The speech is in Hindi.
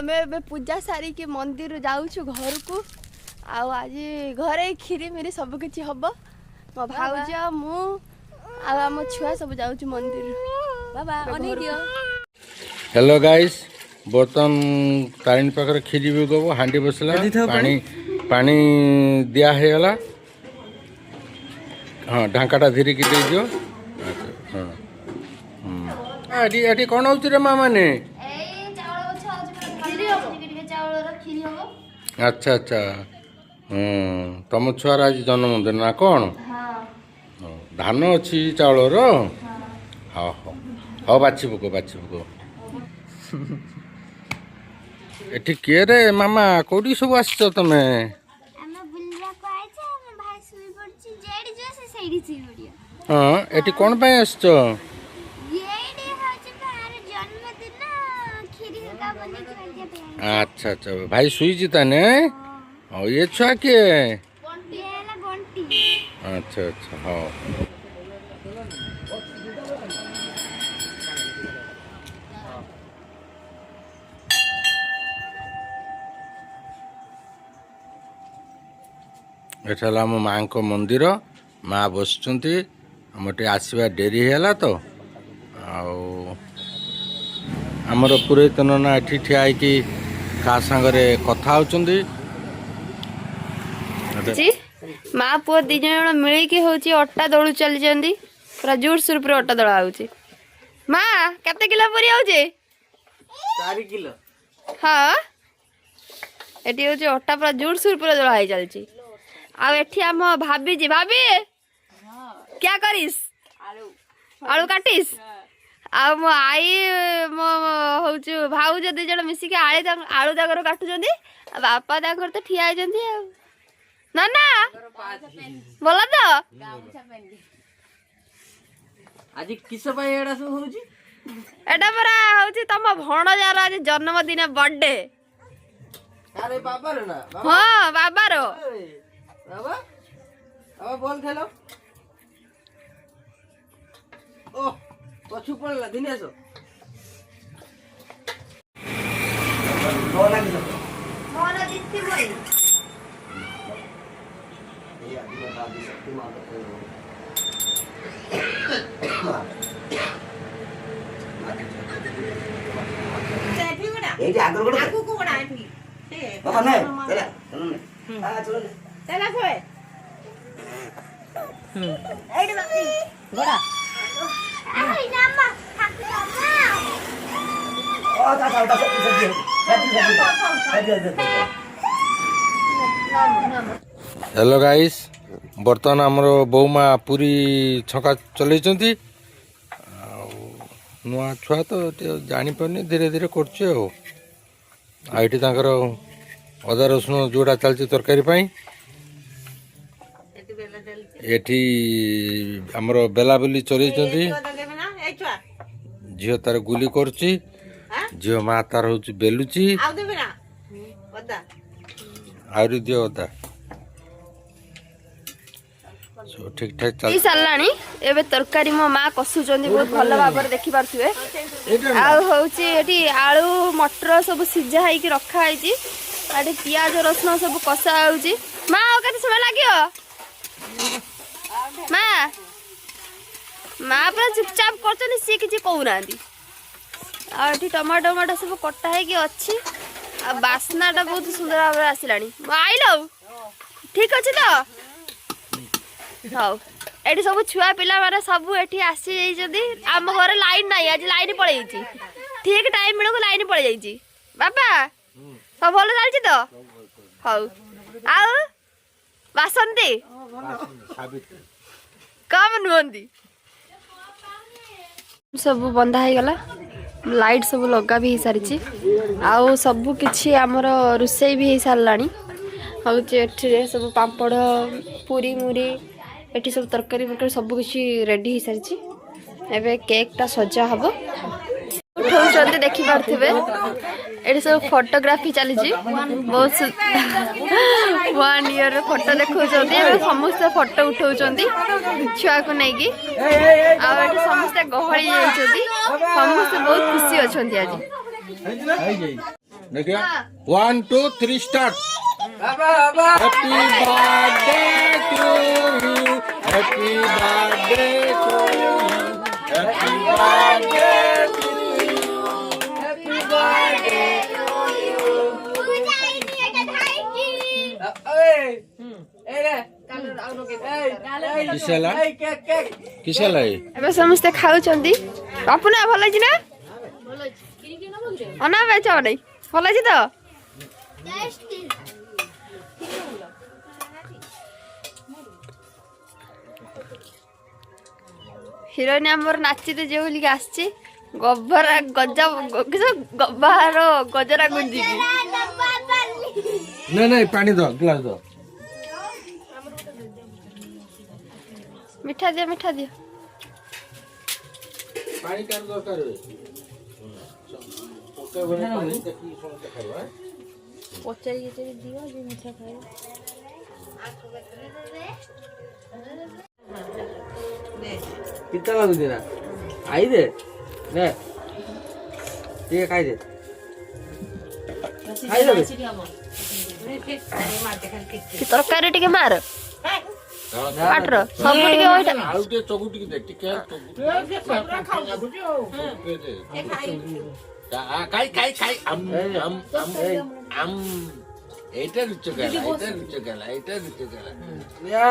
आमे पूजा सारी के मंदिर जाऊछु घर को आज घरे खीरी मेरी सब किछि हबो मो भाउज मु आम छुआ सब जाऊछु मंदिर बाबा अने दियो। हेलो गाइस बर्तन तारिणी पाखर खीरी भी गब हांडी बसला पानी पानी दिया है गला हाँ ढांकाटा धीरे की दे दियो। हाँ एटी कौन होउछ रे मामा ने अच्छा अच्छा तुम छुआर आज जन्मदिन ना कौन धान अच्छी चाउल हाँ हाँ हाँ बाछी पको एठी किए रे मामा कोडी सब आसछ तमे हाँ एठी कौन पाई आसछ अच्छा अच्छा भाई सुईची ताने हाँ ये छुआ किए अच्छा अच्छा हाँ एठाला आम माँ को मंदिर माँ बसुँच आम टे आसवा डेरी है तो आमर पुरोहितन ना एठी ठिया होइकी का सांगरे कथा होचंदी माँ पुओ दी जन मिलकी होची अट्टा दौड़ चली जाती पूरा जोर सोर पर अट्टा दौड़ा होची माँ केते किलो परी आउचे 4 किलो हाँ एटी होची अट्टा पूरा जोर सोर पर दौड़ा हो चलची आ एठी हम भाभी जी भाभी क्या करिस आलू काटिस आ मो आई मो होचु भाउज दी जण मिसी के आलू दागर काटुचंदी आ बापा दागर तो ठिया आइचंदी आ ना ना बोला तो आज किस पाई एडा सब होउची एटा परा होची तम भणजार आज जन्मदिन बर्थडे अरे बाबा रे ना हां बाबा रो बाबा अब बॉल खेलो ओ पछु पड़ला दिनेश बोला कि बोला दित्ती भाई ये आदि दादी शक्ति मां ये आगर गोड़ आकू को बड़ा है बाबा ने चला चलो ने हां चलो ने चला सोए एडी बाकी गोड़ा आई नामा ठाकू नामा ओ दादा सब्जी हेलो गाइस बर्तमान आमर बौमा पूरी छका चलैचंती नुआ छुआ तो जापारनी धीरे धीरे करछे आईटी तांकर अदा रसुण जोड़ा चलती तरकारी पाई एठी आमर बेला बेली चलैचंती झील तार गुली करची झील माँ तार हूँ बेलुची आहरी दियो अदा ठीक ठाक चल साराणी एबे तरकारी मो माँ कसुचंदी बहुत भल भाव देखि पारथुए आ होची एठी आलू मटर सब सिझा हैकी रखा हैची आठी पियाज रसुण सब कसा होची माँ ओ कते समय लागियो माँ माँ पूरा चुपचाप करछनी सी किछि कहउनांदी आ एठी टमाटो टमाटो सब कटा हैकी अछि आ बासनाटा बहुत सुंदर भाव आसिलानी आइलो ठीक अछि तो हाँ एठी सब छुआ पिला माने सब एठी आसी जाइछदी आम घर लाइन नाही आज लाइन पळै जाइछि ठीक टाइम बेलको लाइन पळै जाइछि बाबा सब भलो चलछि तो हौ आ बासंती कम नुहंदी सब बंधा हो गला लाइट सब लगा भी हो सारी आउ सब किछि हमर रुसई भी हो सारलानी हौ एठी सब पापड़ पूरी मुरी एठी सब तरकारी फरकारी सब किछि रेडी हो सारी एबे केक टा सजा हबो उठौचंदी देखि पारथिबे एठी सब फोटोग्राफी चली बहुत 1 ईयर फोटो देखौचंदी एबे समस्त फोटो उठौचंदी छुआ को नै की आ एठी समस्त गहळी जाइछंदी समस्त बहुत खुशी अछंती आज देखिए 1 2 3 स्टार्ट बाबा बाबा happy birthday to you happy birthday to you happy birthday to you happy birthday किसेला केक केक किसेला ଏବେ ସମସ୍ତେ ଖାଉଛନ୍ତି ବାପୁ ନା ଭଲ ହେଇଛି ନା ଅନା ବେଚ ନାଇଁ ଭଲ ହେଇଛି ତ ହିରୋଇନ ଆମର ନାଚିତେ ଯେ ବୋଲିକି ଆସିଛି ଗଭରା ଗଜା ଗବାର ଗଜରା ଗୁଞ୍ଜିକି नहीं नहीं पानी दो गिलास दो ମିଠା ଦିଅ ମିଠା ଦିଅ पानी का दरकार है ओके बने पानी देखि समझ खाइबा ପଚାରି ଦିଅ ଯେ ମିଠା ଖାଇବ कितना लागू देना आई दे ने ये खाई दे खाई दे କି ତରକାରୀ ଟିକେ ମାର ପାଟର ସବୁ ଟିକେ ଓଇଟା आलू टे चकुटी दे टिके खाई खाई खाई एटा रुच गला एटा रुच गला या